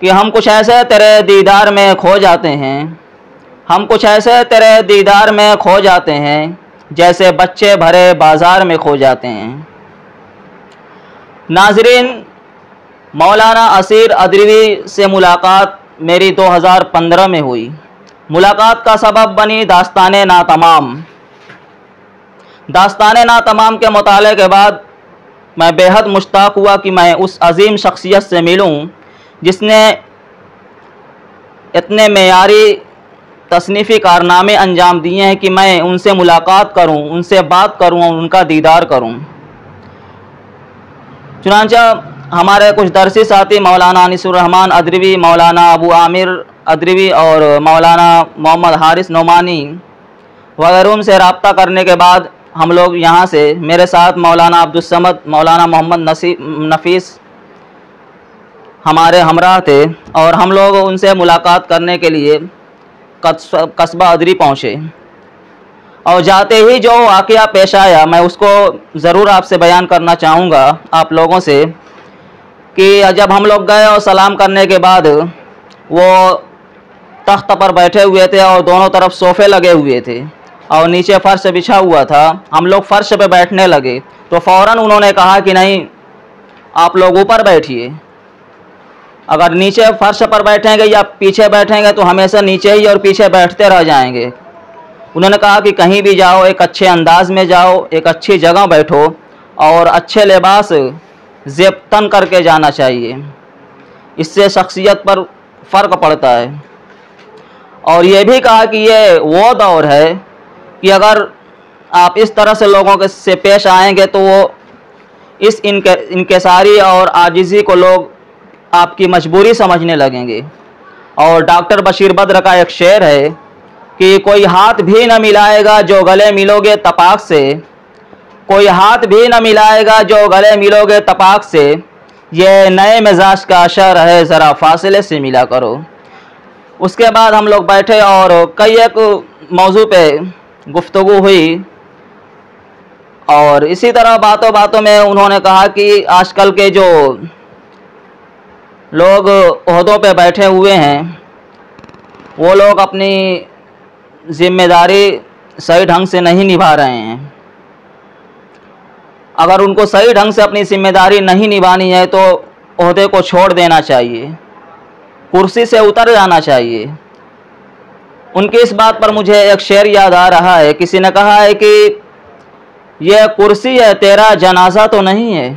کہ ہم کچھ ایسے تیرے دیدار میں کھو جاتے ہیں، ہم کچھ ایسے تیرے دیدار میں کھو جاتے ہیں جیسے بچے بھرے بازار میں کھو جاتے ہیں۔ ناظرین، مولانا اسیر ادریوی سے ملاقات میری 2015 میں ہوئی۔ ملاقات کا سبب بنی داستان ناتمام۔ داستان ناتمام کے مطالعے کے بعد میں بے حد مشتاق ہوا کہ میں اس عظیم شخصیت سے ملوں جس نے اتنے معیاری تصنیفی کارنامے انجام دیے ہیں کہ میں ان سے ملاقات کروں، ان سے بات کروں، ان کا دیدار کروں۔ چنانچہ ہمارے کچھ درسی ساتھی مولانا انیس الرحمن ادریوی، مولانا ابو عامر ادریوی اور مولانا محمد حارث نعمانی وغیرہ سے رابطہ کرنے کے بعد ہم لوگ یہاں سے، میرے ساتھ مولانا عبدالصمد، مولانا محمد نفیس ہمارے ہمراہ تھے، اور ہم لوگ ان سے ملاقات کرنے کے لیے قصبہ ادری پہنچے۔ اور جاتے ہی جو واقعہ پیش آیا میں اس کو ضرور آپ سے بیان کرنا چاہوں گا آپ لوگوں سے، کہ جب ہم لوگ گئے اور سلام کرنے کے بعد وہ تخت پر بیٹھے ہوئے تھے اور دونوں طرف صوفے لگے ہوئے تھے اور نیچے فرش بچھا ہوا تھا۔ ہم لوگ فرش پہ بیٹھنے لگے تو فوراً انہوں نے کہا کہ نہیں، آپ لوگ اوپر بیٹھیے، اگر نیچے فرش پر بیٹھیں گے یا پیچھے بیٹھیں گے تو ہمیشہ نیچے ہی اور پیچھے بیٹھتے رہ جائیں گے۔ انہوں نے کہا کہ کہیں بھی جاؤ ایک اچھے انداز میں جاؤ، ایک اچھی جگہ بیٹھو اور اچھے لباس زیب تن کر کے جانا چاہیے، اس سے شخصیت پر فرق پڑتا ہے۔ اور یہ بھی کہا کہ یہ وہ دور ہے کہ اگر آپ اس طرح سے لوگوں سے پیش آئیں گے تو وہ اس انکساری اور عاجزی کو لوگ آپ کی مجبوری سمجھنے لگیں گے۔ اور ڈاکٹر بشیر بدر کا ایک شعر ہے کہ کوئی ہاتھ بھی نہ ملائے گا جو گلے ملو گے تپاک سے، کوئی ہاتھ بھی نہ ملائے گا جو گلے ملو گے تپاک سے، یہ نئے مزاج کا شعر ہے ذرا فاصلے سے ملا کرو۔ اس کے بعد ہم لوگ بیٹھے اور کئی ایک موضوع پہ گفتگو ہوئی، اور اسی طرح باتوں باتوں میں انہوں نے کہا کہ آج کل کے جو لوگ عہدوں پہ بیٹھے ہوئے ہیں وہ لوگ اپنی ذمہ داری صحیح ڈھنگ سے نہیں نبھا رہے ہیں۔ اگر ان کو صحیح ڈھنگ سے اپنی ذمہ داری نہیں نبھانی ہے تو عہدے کو چھوڑ دینا چاہیے، کرسی سے اتر جانا چاہیے۔ ان کی اس بات پر مجھے ایک شعر یاد آ رہا ہے، کسی نے کہا ہے کہ یہ کرسی ہے تیرا جنازہ تو نہیں ہے،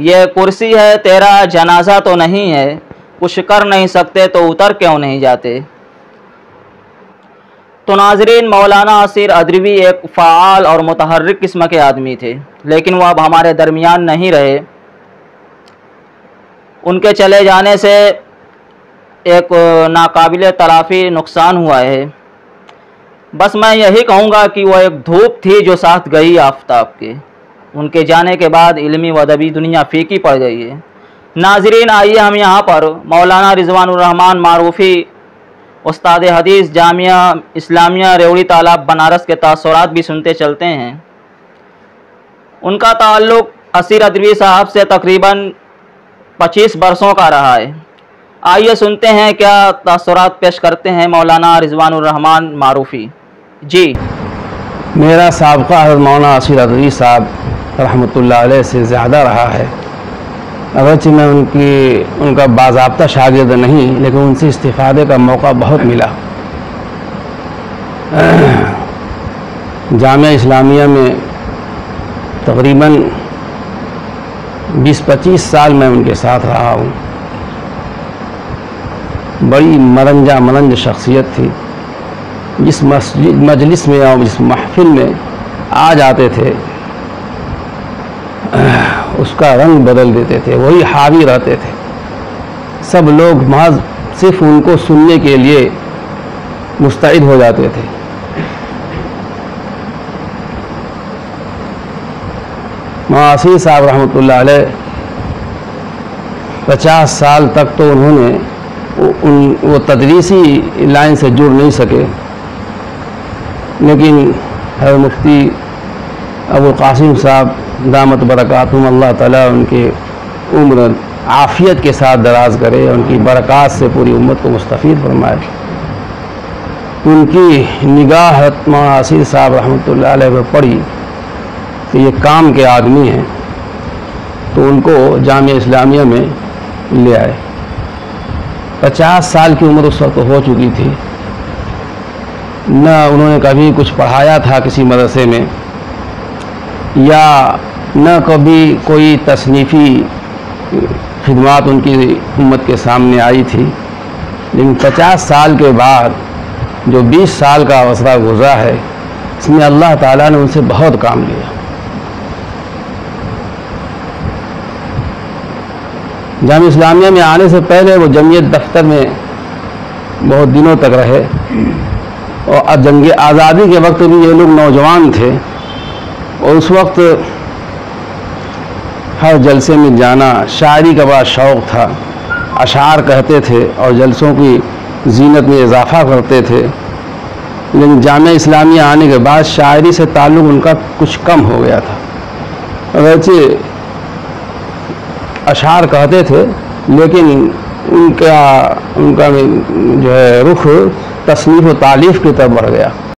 یہ کرسی ہے تیرا جنازہ تو نہیں ہے، کچھ کر نہیں سکتے تو اتر کیوں نہیں جاتے۔ تو ناظرین، مولانا اسیر ادریوی ایک فعال اور متحرک قسم کے آدمی تھے، لیکن وہ اب ہمارے درمیان نہیں رہے۔ ان کے چلے جانے سے ایک ناقابل تلافی نقصان ہوا ہے۔ بس میں یہی کہوں گا کہ وہ ایک دھوپ تھی جو ساتھ گئی آفتاب کے۔ ان کے جانے کے بعد علمی و ادبی دنیا پھیکی پڑ گئی ہے۔ ناظرین، آئیے ہم یہاں پر مولانا رضوان الرحمن معروفی، استاد حدیث جامعہ اسلامیہ ریوڑی تالاب بنارس کے تاثرات بھی سنتے چلتے ہیں۔ ان کا تعلق اسیر ادریوی صاحب سے تقریباً 25 برسوں کا رہا ہے۔ آئیے سنتے ہیں کیا تاثرات پیش کرتے ہیں مولانا رضوان الرحمن معروفی۔ جی، میرا سابقہ حضرت مولانا اسیر ادریوی صاحب رحمۃ اللہ علیہ سے زیادہ رہا ہے، اگرچہ میں ان کا باضابطہ شاگرد نہیں، لیکن ان سے استفادے کا موقع بہت ملا۔ جامعہ اسلامیہ میں تقریباً 20-25 سال میں ان کے ساتھ رہا ہوں۔ بڑی مرنج شخصیت تھی، جس مجلس میں اور جس محفل میں آ جاتے تھے اس کا رنگ بدل دیتے تھے، وہی حاوی رہتے تھے۔ سب لوگ محض صرف ان کو سننے کے لیے مستعد ہو جاتے تھے۔ مولانا اسیر صاحب رحمۃ اللہ علیہ 50 سال تک تو انہوں نے وہ تدریسی لائن سے جڑ نہیں سکے، لیکن حضرت مفتی ابو القاسم صاحب دامت برکاتہم اللہ تعالیٰ ان کے عمر عافیت کے ساتھ دراز کرے، ان کی برکات سے پوری امت کو مستفید فرمائے۔ ان کی نگاہ مولانا اسیر صاحب رحمۃ اللہ علیہ پر پڑی کہ یہ کام کے آدمی ہیں، تو ان کو جامعہ اسلامیہ میں لے آئے۔ 50 سال کی عمر اس وقت ہو چکی تھی، نہ انہوں نے کبھی کچھ پڑھایا تھا کسی مدرسے میں، یا نہ کبھی کوئی تصنیفی خدمات ان کی امت کے سامنے آئی تھی، لیکن 50 سال کے بعد جو 20 سال کا عرصہ گزرا ہے، اس میں اللہ تعالیٰ نے ان سے بہت کام لیا۔ جامعہ اسلامیہ میں آنے سے پہلے وہ جمعیت دفتر میں بہت دنوں تک رہے، اور جنگ آزادی کے وقت بھی یہ لوگ نوجوان تھے، اور اس وقت ہر جلسے میں جانا، شاعری کا بڑا شوق تھا، اشعار کہتے تھے اور جلسوں کی زینت میں اضافہ کرتے تھے۔ لیکن جامعہ اسلامیہ آنے کے بعد شاعری سے تعلق ان کا کچھ کم ہو گیا تھا، اگرچہ اشعار کہتے تھے، لیکن ان کا جو ہے رخ تصنیف و تالیف کی طرف بڑھ گیا۔